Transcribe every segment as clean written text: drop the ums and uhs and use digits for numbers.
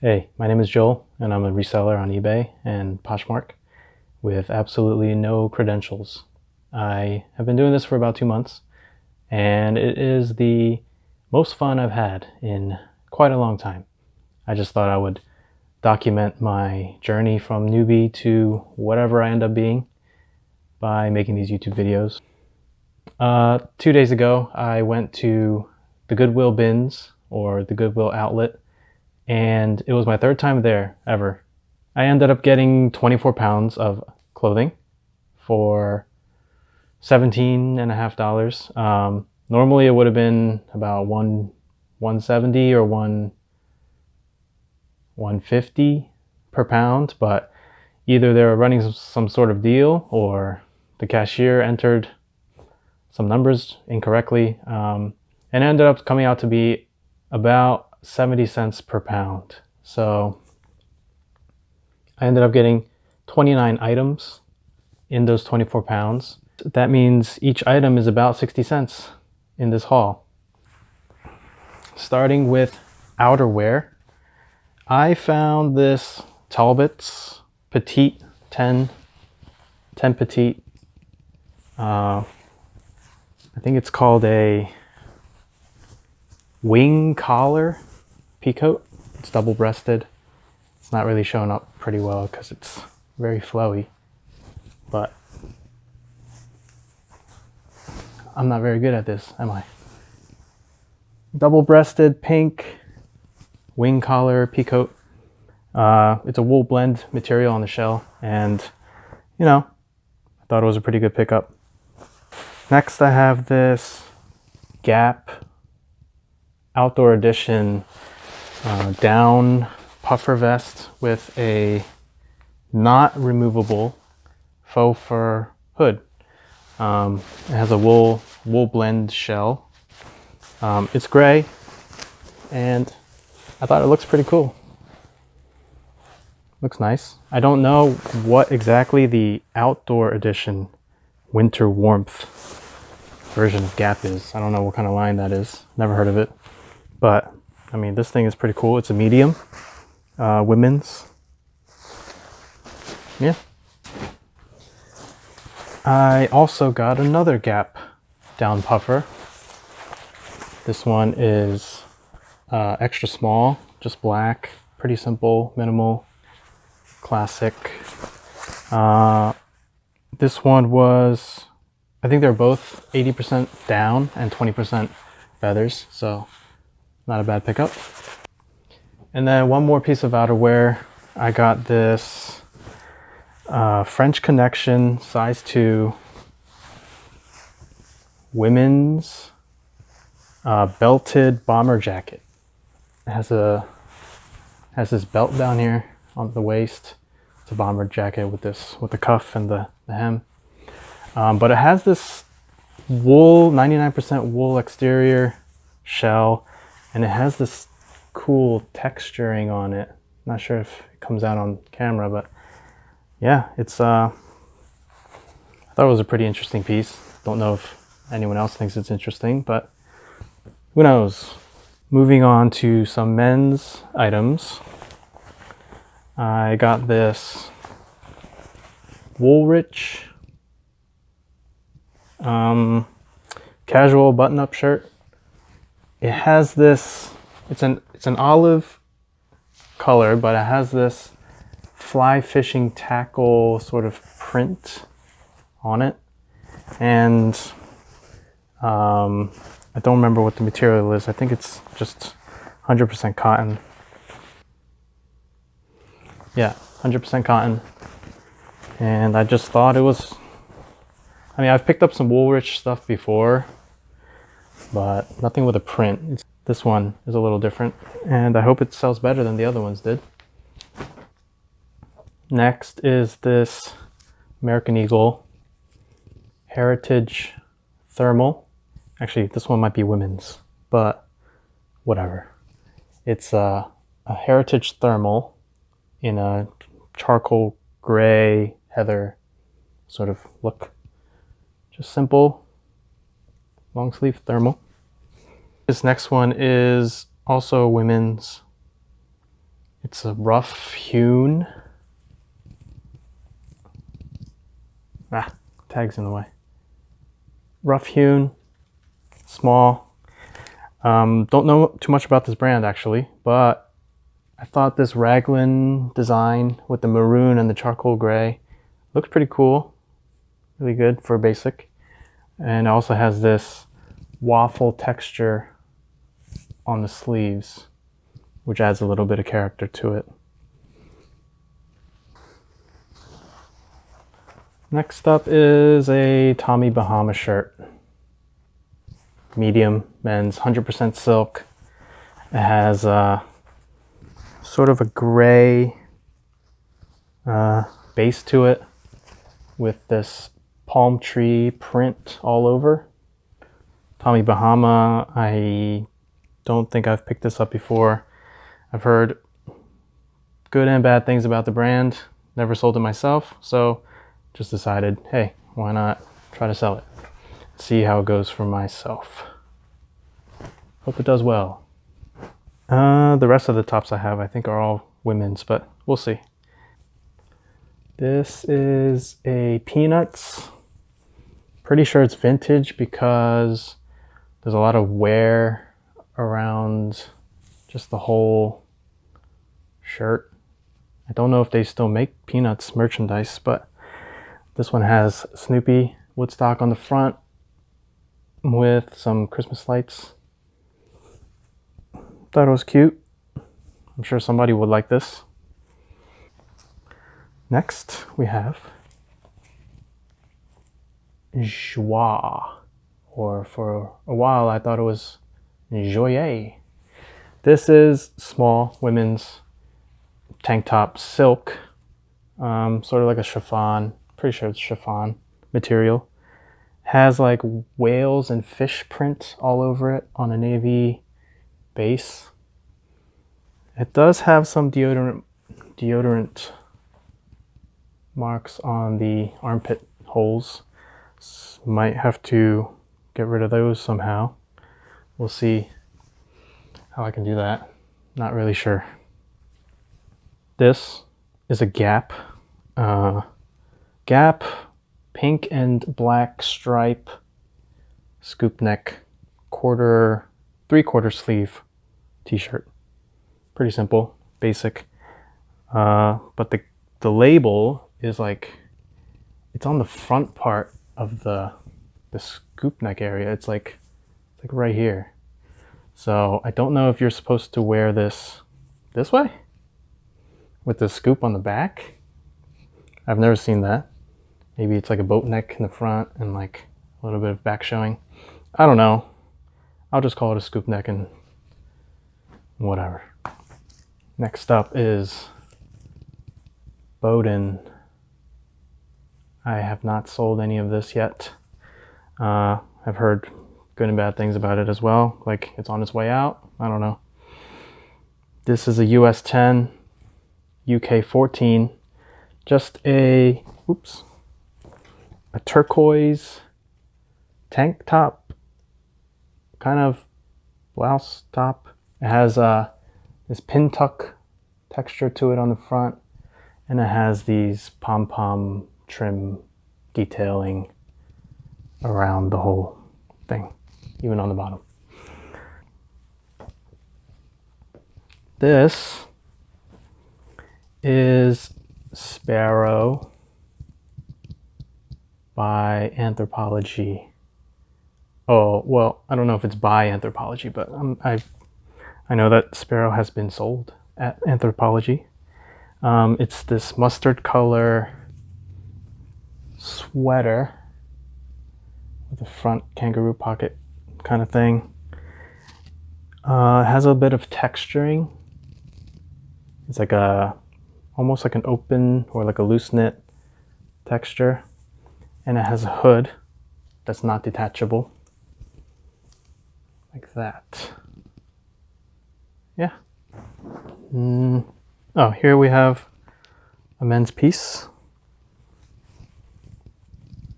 Hey, my name is Joel, and I'm a reseller on eBay and Poshmark with absolutely no credentials. I have been doing this for about 2 months, and it is the most fun I've had in quite a long time. I just thought I would document my journey from newbie to whatever I end up being by making these YouTube videos. 2 days ago, I went to the Goodwill Bins, or the Goodwill Outlet, and it was my third time there ever. I ended up getting 24 pounds of clothing for $17.50. Normally it would have been about 170 or 150 per pound, but either they were running some sort of deal or the cashier entered some numbers incorrectly, and it ended up coming out to be about 70 cents per pound. So I ended up getting 29 items in those 24 pounds. That means each item is about 60 cents in this haul. Starting with outerwear, I found this Talbots Petite 10 Petite. I think it's called a wing collar Peacoat. It's double-breasted. It's not really showing up pretty well because it's very flowy, but I'm not very good at this, am I? Double-breasted pink wing collar Peacoat. It's a wool blend material on the shell, and you know, I thought it was a pretty good pickup. Next I have this Gap Outdoor Edition down puffer vest with a not removable faux fur hood. It has a wool blend shell. It's gray, and I thought it looks pretty cool. Looks nice. I don't know what exactly the Outdoor Edition winter warmth version of Gap is. I don't know what kind of line that is. Never heard of it. But I mean, this thing is pretty cool. It's a medium, women's. Yeah. I also got another Gap down puffer. This one is extra small, just black, pretty simple, minimal, classic. This one was, I think they're both 80% down and 20% feathers, so not a bad pickup. And then one more piece of outerwear. I got this French Connection size 2 women's belted bomber jacket. It has this belt down here on the waist. It's a bomber jacket with the cuff and the hem. But it has this wool, 99% wool exterior shell, and it has this cool texturing on it. Not sure if it comes out on camera, but yeah, it's I thought it was a pretty interesting piece. Don't know if anyone else thinks it's interesting, but who knows. Moving on to some men's items. I got this Woolrich casual button-up shirt. It has this, it's an olive color, but it has this fly fishing tackle sort of print on it. And I don't remember what the material is. I think it's just 100% cotton. Yeah, 100% cotton. And I just thought it was, I mean, I've picked up some Woolrich stuff before, but nothing with a print. This one is a little different, and I hope it sells better than the other ones did. Next is this American Eagle Heritage Thermal. Actually, this one might be women's, but whatever. It's a Heritage Thermal in a charcoal gray heather sort of look. Just simple long sleeve thermal. This next one is also women's. It's a Ruff Hewn. Tag's in the way. Ruff Hewn, small. Don't know too much about this brand actually, but I thought this raglan design with the maroon and the charcoal gray looks pretty cool. Really good for basic. And it also has this waffle texture on the sleeves, which adds a little bit of character to it. Next up is a Tommy Bahama shirt. Medium, men's, 100% silk. It has sort of a gray base to it with this palm tree print all over. Tommy Bahama, I don't think I've picked this up before. I've heard good and bad things about the brand. Never sold it myself, so just decided, hey, why not try to sell it? See how it goes for myself. Hope it does well. The rest of the tops I have, I think, are all women's, but we'll see. This is a Peanuts. Pretty sure it's vintage because there's a lot of wear around just the whole shirt. I don't know if they still make Peanuts merchandise, but this one has Snoopy Woodstock on the front with some Christmas lights. Thought it was cute. I'm sure somebody would like this. Next, we have Joie, or for a while I thought it was Joie. This is small women's tank top, silk, sort of like a chiffon. Pretty sure it's chiffon material. Has like whales and fish print all over it on a navy base. It does have some deodorant marks on the armpit holes. Might have to get rid of those somehow. We'll see how I can do that. Not really sure. This is a Gap. Gap pink and black stripe scoop neck 3/4 sleeve t-shirt. Pretty simple, basic. But the label is like, it's on the front part of the scoop neck area. It's like right here. So I don't know if you're supposed to wear this way with the scoop on the back. I've never seen that. Maybe it's like a boat neck in the front and like a little bit of back showing. I don't know. I'll just call it a scoop neck and whatever. Next up is Boden. I have not sold any of this yet. I've heard good and bad things about it as well. Like it's on its way out. I don't know. This is a US 10, UK 14. Just a turquoise tank top, kind of blouse top. It has this pin tuck texture to it on the front, and it has these pom-pom trim detailing around the whole thing, even on the bottom. This is Sparrow by Anthropologie. Oh, well, I don't know if it's by Anthropologie, but I know that Sparrow has been sold at Anthropologie. It's this mustard color sweater with a front kangaroo pocket kind of thing. It has a bit of texturing. It's like almost like an open or like a loose knit texture. And it has a hood that's not detachable. Like that. Yeah. Oh, here we have a men's piece.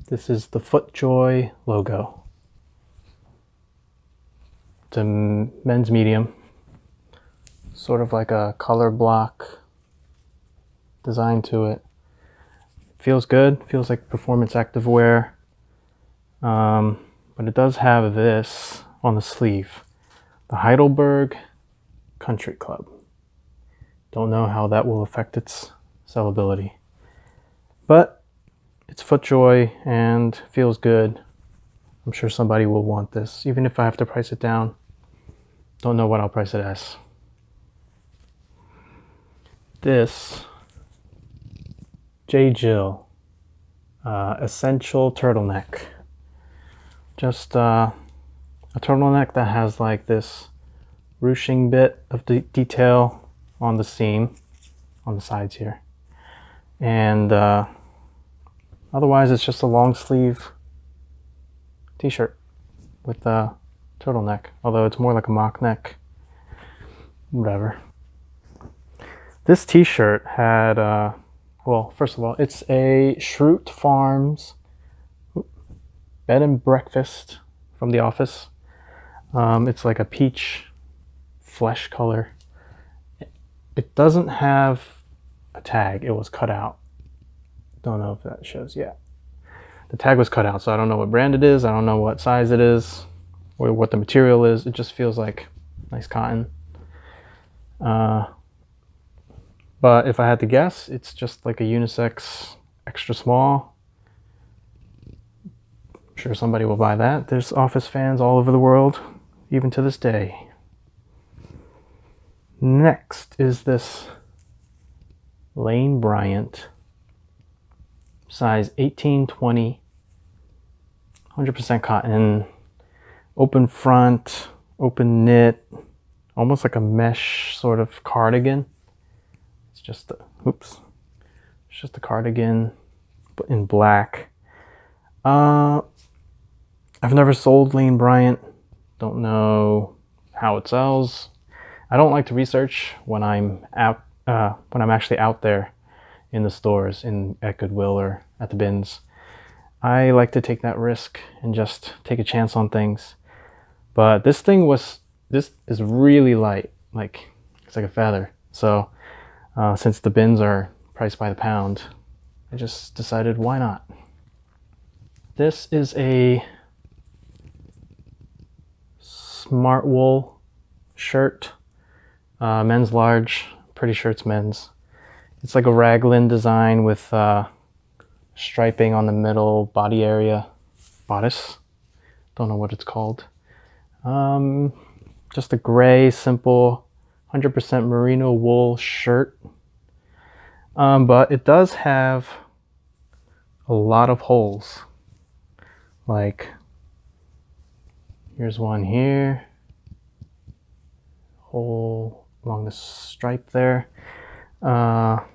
This is the Footjoy logo. It's a men's medium. sort of like a color block design to it. Feels good, feels like performance activewear. But it does have this on the sleeve, the Heidelberg Country Club. Don't know how that will affect its sellability, but it's Footjoy and feels good. I'm sure somebody will want this, even if I have to price it down. Don't know what I'll price it as. This J. Jill Essential Turtleneck. Just a turtleneck that has like this ruching bit of detail on the seam, on the sides here. And otherwise it's just a long sleeve t-shirt with a turtleneck, although it's more like a mock neck, whatever. This t-shirt had, well, first of all, it's a Schrute Farms bed and breakfast from The Office. It's like a peach flesh color. It doesn't have a tag. It was cut out. Don't know if that shows yet. The tag was cut out, so I don't know what brand it is. I don't know what size it is or what the material is. It just feels like nice cotton. But if I had to guess, it's just like a unisex extra small. I'm sure somebody will buy that. There's Office fans all over the world, even to this day. Next is this Lane Bryant, size 18-20, 100% cotton, open front, open knit, almost like a mesh sort of cardigan. It's just a, oops, it's just a cardigan in black. I've never sold Lane Bryant. Don't know how it sells. I don't like to research when I'm out, when I'm actually out there in the stores, at Goodwill or at the bins. I like to take that risk and just take a chance on things. But this is really light, like it's like a feather. So since the bins are priced by the pound, I just decided why not. This is a Smartwool shirt, men's large, pretty sure it's men's. It's like a raglan design with striping on the middle body area, bodice, don't know what it's called. Just a gray, simple, 100% merino wool shirt. But it does have a lot of holes. Like, here's one here, hole along the stripe there. At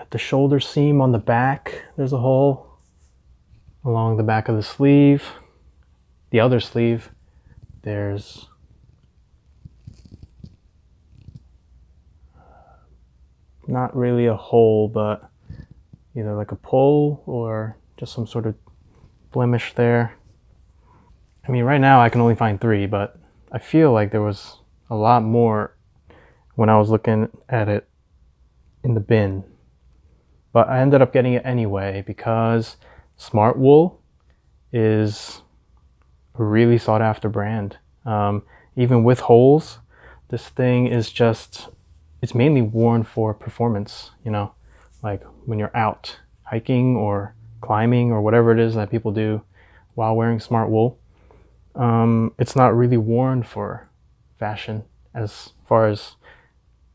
the shoulder seam on the back, there's a hole. Along the back of the sleeve, the other sleeve, there's not really a hole, but either like a pull or just some sort of blemish there. I mean, right now I can only find 3, but I feel like there was a lot more when I was looking at it in the bin. But I ended up getting it anyway because Smartwool is a really sought after brand. Even with holes, this thing is just, it's mainly worn for performance, you know, like when you're out hiking or climbing or whatever it is that people do while wearing Smartwool. It's not really worn for fashion as far as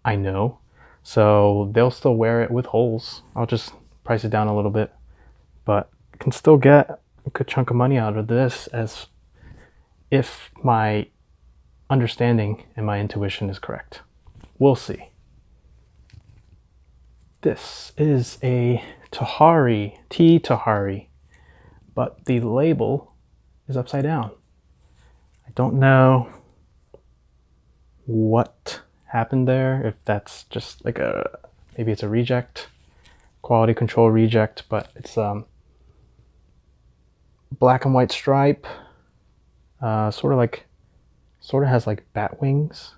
I know. So they'll still wear it with holes. I'll just price it down a little bit, but can still get a good chunk of money out of this, as if my understanding and my intuition is correct. We'll see. This is a Tahari, Tahari, but the label is upside down. I don't know what happened there, if that's just like maybe it's a reject, quality control reject, but it's black and white stripe, sort of has like bat wings,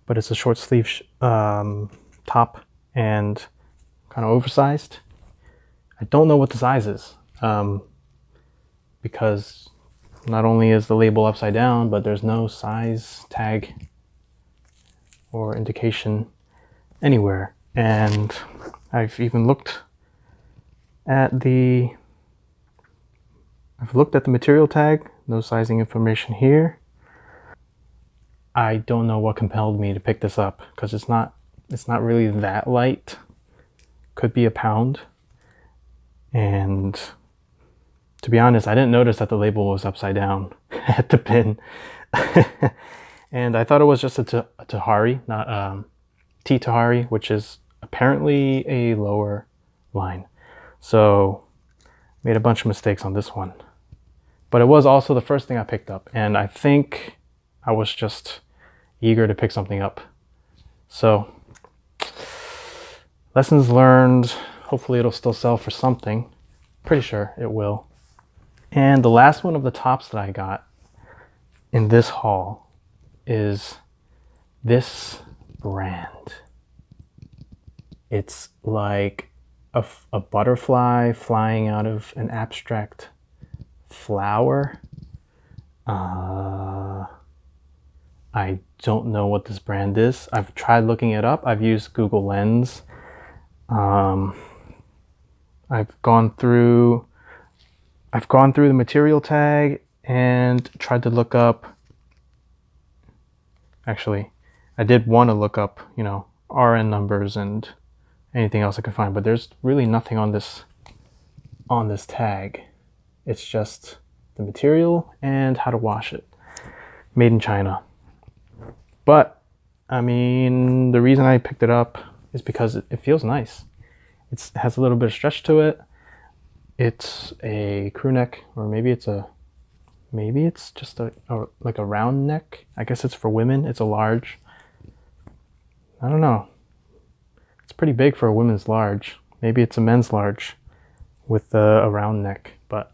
but it's a short sleeve top and kind of oversized. I don't know what the size is, because not only is the label upside down, but there's no size tag or indication anywhere. And I've even looked at the material tag, no sizing information here. I don't know what compelled me to pick this up, because it's not really that light. Could be a pound. And to be honest, I didn't notice that the label was upside down at the bin. And I thought it was just a Tahari, not T Tahari, which is apparently a lower line. So made a bunch of mistakes on this one. But it was also the first thing I picked up, and I think I was just eager to pick something up. So lessons learned. Hopefully it'll still sell for something. Pretty sure it will. And the last one of the tops that I got in this haul is this brand. It's like a butterfly flying out of an abstract flower. I don't know what this brand is. I've tried looking it up. I've used Google Lens. I've gone through the material tag and tried to look up. Actually, I did want to look up, you know, RN numbers and anything else I could find, but there's really nothing on this tag. It's just the material and how to wash it. Made in China. But I mean, the reason I picked it up is because it feels nice. It has a little bit of stretch to it. It's a crew neck, or maybe it's just like a round neck. I guess it's for women. It's a large. I don't know. It's pretty big for a women's large. Maybe it's a men's large with a round neck, but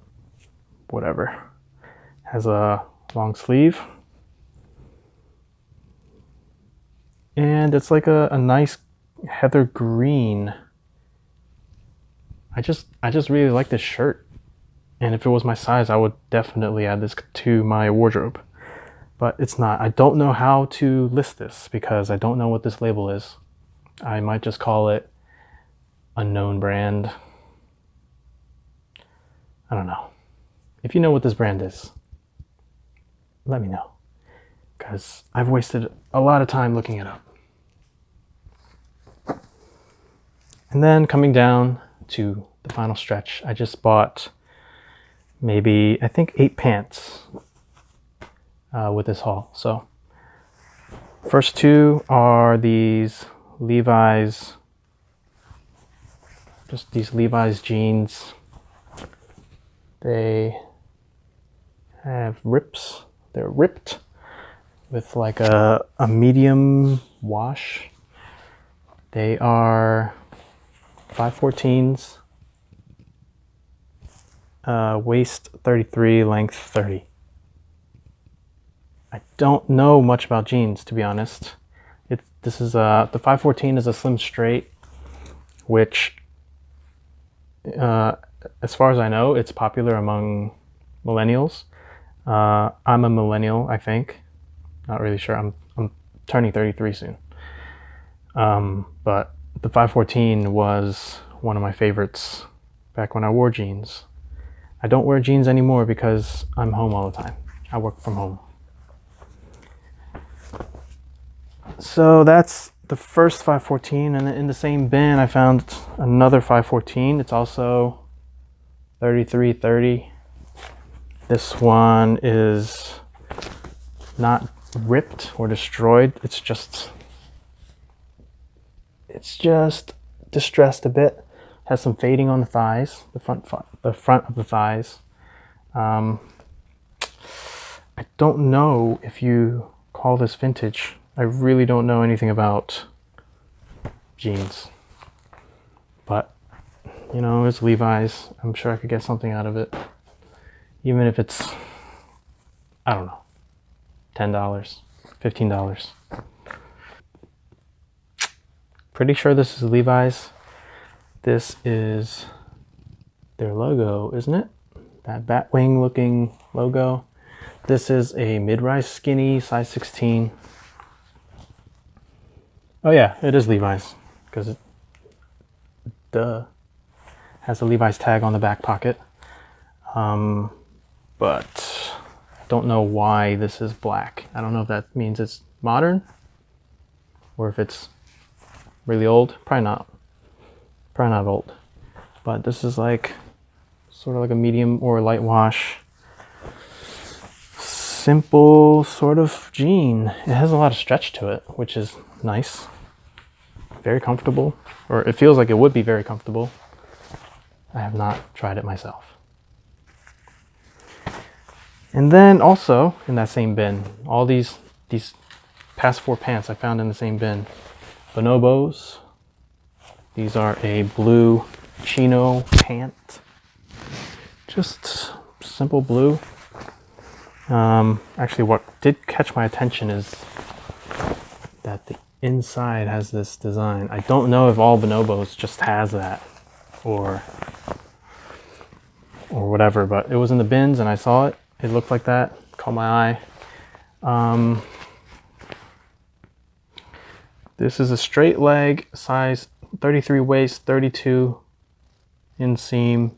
whatever. Has a long sleeve. And it's like a nice heather green. I just really like this shirt. And if it was my size, I would definitely add this to my wardrobe. But it's not. I don't know how to list this because I don't know what this label is. I might just call it unknown brand. I don't know. If you know what this brand is, let me know, because I've wasted a lot of time looking it up. And then coming down to the final stretch, I just bought maybe, I think, 8 pants with this haul. So first two are these Levi's, just these Levi's jeans. They have rips. They're ripped with like a medium wash. They are 514s, waist 33, length 30. I don't know much about jeans, to be honest. The 514 is a slim straight, which as far as I know, it's popular among millennials. I'm a millennial, I think. Not really sure. I'm turning 33 soon. But the 514 was one of my favorites back when I wore jeans. I don't wear jeans anymore because I'm home all the time. I work from home. So that's the first 514, and in the same bin I found another 514. It's also 33-30. This one is not ripped or destroyed. It's just distressed a bit. Has some fading on the thighs, the front of the thighs. I don't know if you call this vintage. I really don't know anything about jeans, but you know, it's Levi's. I'm sure I could get something out of it, even if it's, I don't know, $10, $15. pretty sure this is Levi's. This is their logo, isn't it? That Batwing looking logo. This is a mid-rise skinny, size 16. Oh yeah, it is Levi's, because it, has a Levi's tag on the back pocket. But I don't know why this is black. I don't know if that means it's modern or if it's really old. Probably not old. But this is like sort of like a medium or light wash, simple sort of jean. It has a lot of stretch to it, which is nice. Very comfortable, or it feels like it would be very comfortable. I have not tried it myself. And then also in that same bin, all these past 4 pants I found in the same bin. Bonobos. These are a blue chino pant. Just simple blue. Actually, what did catch my attention is that the inside has this design. I don't know if all Bonobos just has that or whatever, but it was in the bins and I saw it. It looked like that, caught my eye. This is a straight leg, size 33 waist, 32 inseam,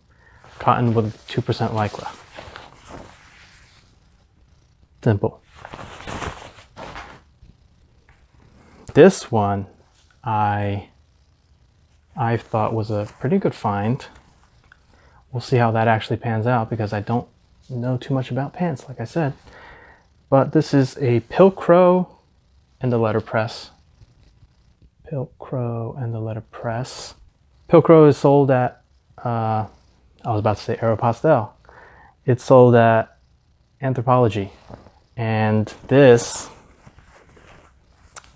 cotton with 2% lycra. Simple. This one I thought was a pretty good find. We'll see how that actually pans out because I don't know too much about pants, like I said. But this is a Pilcro and the letterpress. Pilcro and the letterpress. Pilcro is sold at, I was about to say Aeropostale. It's sold at Anthropologie. And this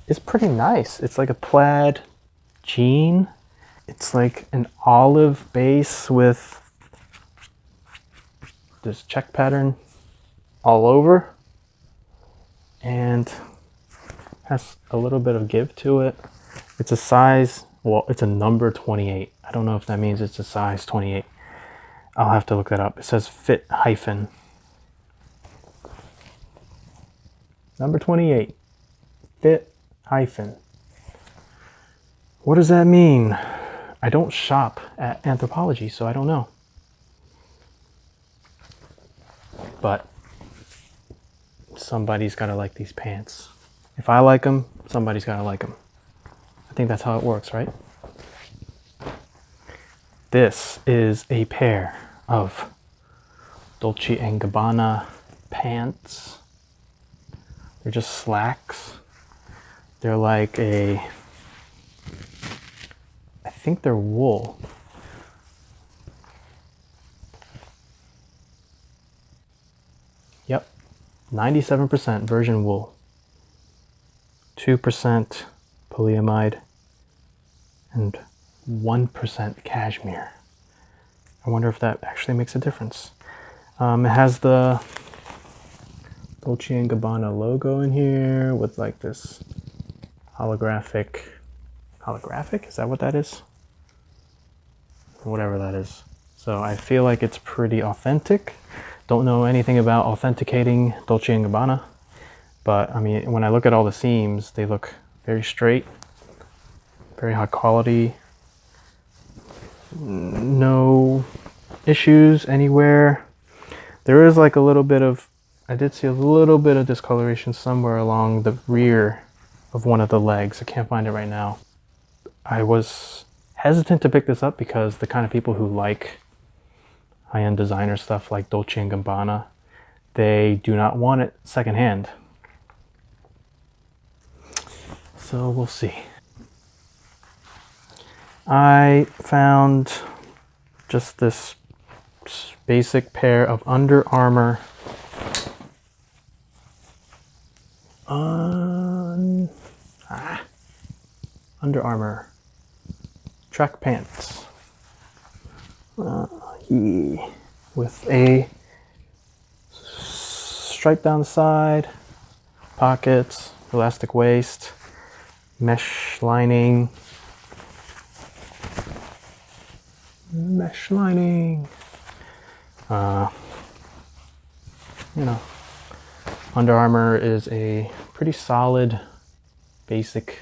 is pretty nice. It's like a plaid jean. It's like an olive base with this check pattern all over and has a little bit of give to it. It's a size, well, it's a number 28. I don't know if that means it's a size 28. I'll have to look that up. It says fit hyphen. Number 28, fit hyphen. What does that mean? I don't shop at Anthropologie, so I don't know. But somebody's gotta like these pants. If I like them, somebody's gotta like them. I think that's how it works, right? This is a pair of Dolce&Gabbana pants. They're just slacks. They're like I think they're wool. Yep, 97% virgin wool, 2% polyamide, and 1% cashmere. I wonder if that actually makes a difference. It has the Dolce & Gabbana logo in here with like this holographic, is that what that is? Whatever that is. So I feel like it's pretty authentic. Don't know anything about authenticating Dolce & Gabbana, but I mean, when I look at all the seams, they look very straight, very high quality. No issues anywhere. There is like a little bit of, I did see a little bit of discoloration somewhere along the rear of one of the legs. I can't find it right now. I was hesitant to pick this up because the kind of people who like high-end designer stuff like Dolce & Gabbana, they do not want it secondhand. So we'll see. I found just this basic pair of Under Armour Under Armour track pants. With a stripe down the side, pockets, elastic waist, mesh lining, Mesh lining. You know, Under Armour is a pretty solid, basic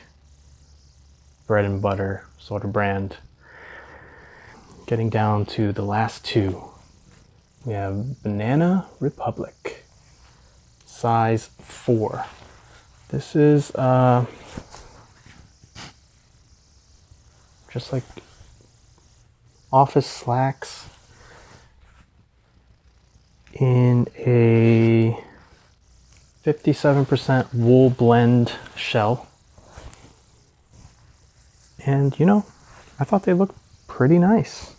bread and butter sort of brand. Getting down to the last two. We have Banana Republic, size 4. This is just like office slacks in a 57% wool blend shell. And you know, I thought they looked pretty nice.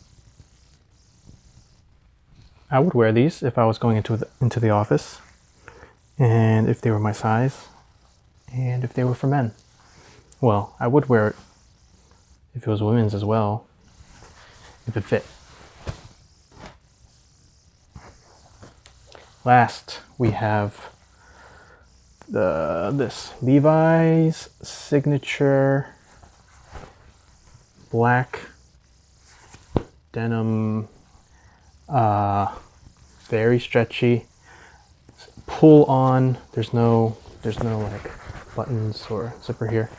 I would wear these if I was going into the office, and if they were my size, and if they were for men. Well, I would wear it if it was women's as well, if it fit. Last, we have this Levi's signature black denim, very stretchy, pull on. There's no like buttons or zipper here.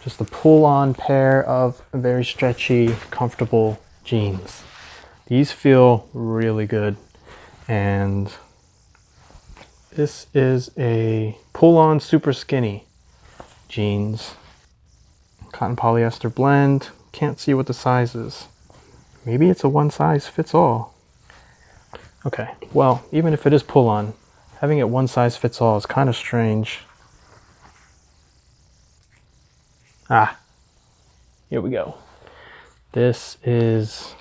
Just a pull on pair of very stretchy, comfortable jeans. These feel really good, and this is a pull-on super skinny jeans. Cotton polyester blend. Can't see what the size is. Maybe it's a one size fits all. Okay, well, even if it is pull-on, having it one size fits all is kind of strange. Ah, here we go. This is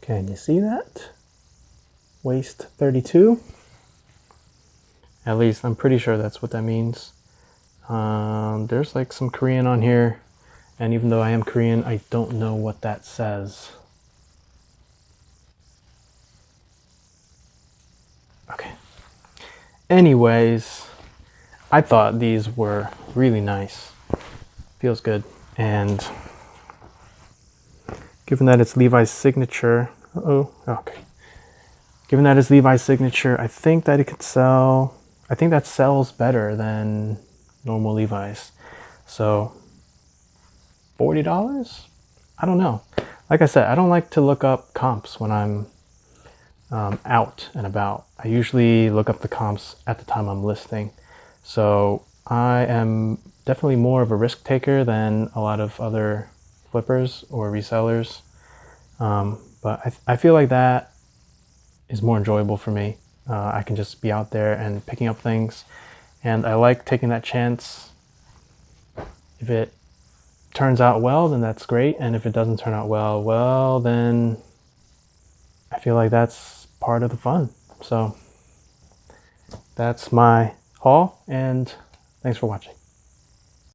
can you see that? Waist 32. At least I'm pretty sure that's what that means. There's like some Korean on here, and even though I am Korean, I don't know what that says. Okay. Anyways, I thought these were really nice. Feels good. And given that it's Levi's signature, okay. Given that it's Levi's signature, I think that it could sell, I think that sells better than normal Levi's. So $40? I don't know. Like I said, I don't like to look up comps when I'm out and about. I usually look up the comps at the time I'm listing. So I am definitely more of a risk taker than a lot of other flippers or resellers. But I feel like that is more enjoyable for me. I can just be out there and picking up things, and I like taking that chance. If it turns out well, then that's great, and if it doesn't turn out well, then I feel like that's part of the fun. So that's my haul, and thanks for watching.